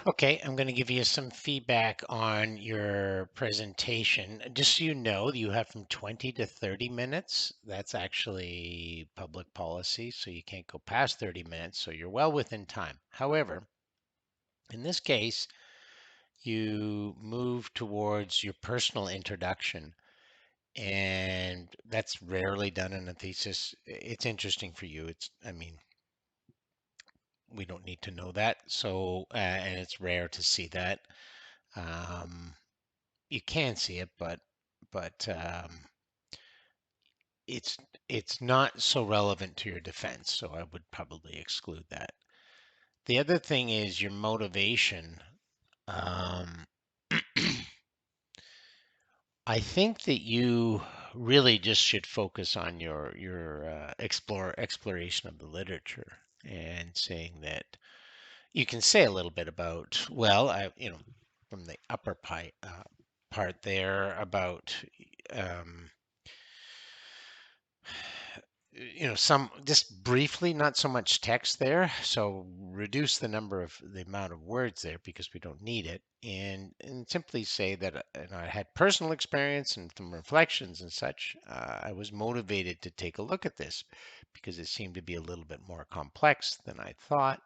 Okay, I'm going to give you some feedback on your presentation. Just so you know, you have from 20 to 30 minutes. That's actually public policy, so you can't go past 30 minutes, so you're well within time. However, in this case, you move towards your personal introduction, and that's rarely done in a thesis. It's interesting for you. I mean, we don't need to know that. So, and it's rare to see that. Um, you can see it, but it's it's not so relevant to your defense. So I would probably exclude that. The other thing is your motivation. Um, I think that you really just should focus on your exploration of the literature and saying that you can say a little bit about, well, from the upper part there about um, some just briefly, not so much text there. So reduce the amount of words there because we don't need it, and simply say that I had personal experience and some reflections and such. I was motivated to take a look at this because it seemed to be a little bit more complex than I thought.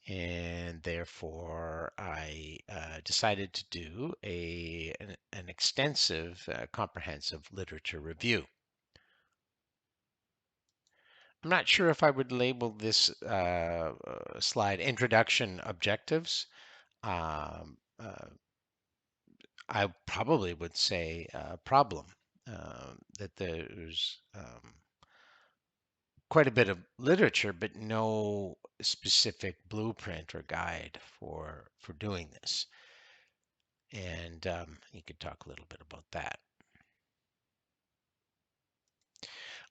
And therefore, I decided to do an extensive, comprehensive literature review. I'm not sure if I would label this slide introduction objectives. Um, I probably would say problem, that there's quite a bit of literature, but no specific blueprint or guide for doing this. And you could talk a little bit about that.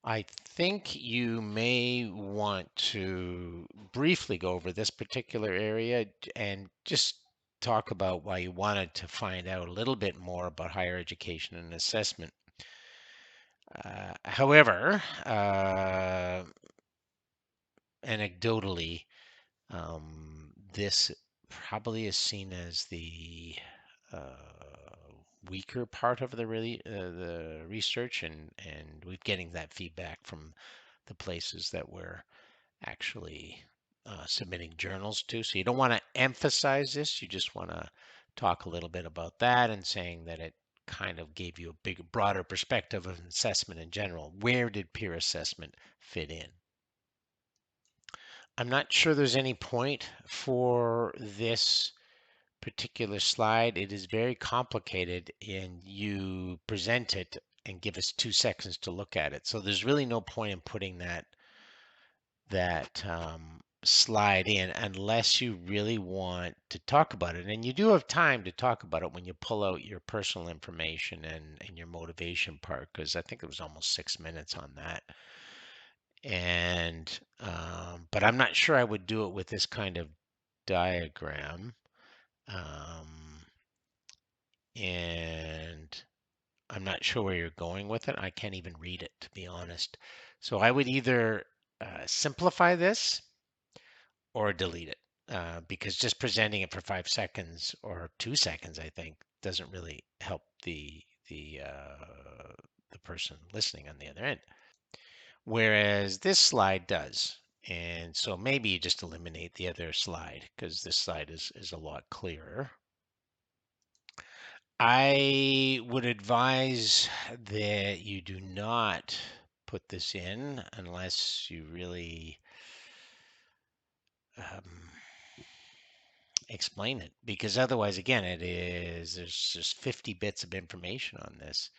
I think you may want to briefly go over this particular area and just talk about why you wanted to find out a little bit more about higher education and assessment. However, anecdotally, this probably is seen as the weaker part of the research, and we're getting that feedback from the places that we're actually submitting journals to. So you don't want to emphasize this. You just want to talk a little bit about that and saying that it kind of gave you a big, broader perspective of assessment in general. Where did peer assessment fit in? I'm not sure there's any point for this particular slide. It is very complicated, and you present it and give us 2 seconds to look at it. So there's really no point in putting that slide in unless you really want to talk about it. And you do have time to talk about it when you pull out your personal information and your motivation part, because I think it was almost 6 minutes on that. And but I'm not sure I would do it with this kind of diagram. Um, and I'm not sure where you're going with it. I can't even read it, to be honest. So I would either simplify this or delete it, because just presenting it for 5 seconds or 2 seconds, I think, doesn't really help the person listening on the other end. Whereas this slide does. And so maybe you just eliminate the other slide because this slide is a lot clearer. I would advise that you do not put this in unless you really um, explain it, because otherwise, again, there's just 50 bits of information on this.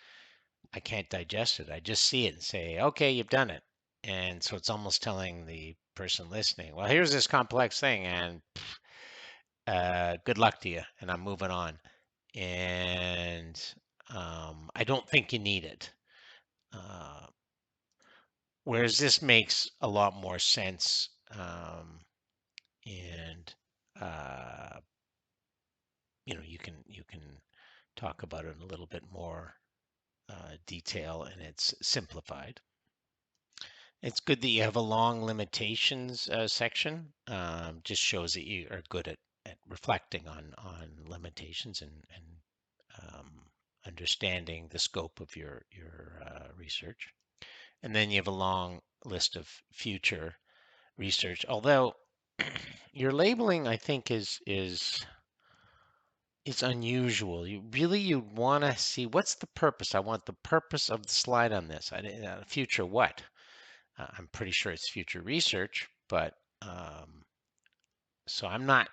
I can't digest it. I just see it and say, okay, you've done it. And so it's almost telling the person listening, well, here's this complex thing, and good luck to you, and I'm moving on. And I don't think you need it. Uh, Whereas this makes a lot more sense, and uh, you can talk about it in a little bit more detail, and it's simplified. It's good that you have a long limitations section. Just shows that you are good at reflecting on limitations and understanding the scope of your research. And then you have a long list of future research. Although your labeling, I think, is it's unusual. You'd want to see what's the purpose. I want the purpose of the slide on this. Future what? I'm pretty sure it's future research, but so I'm not.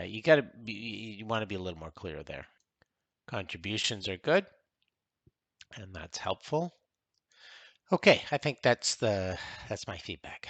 You want to be a little more clear there. Contributions are good, and that's helpful. Okay, I think that's my feedback.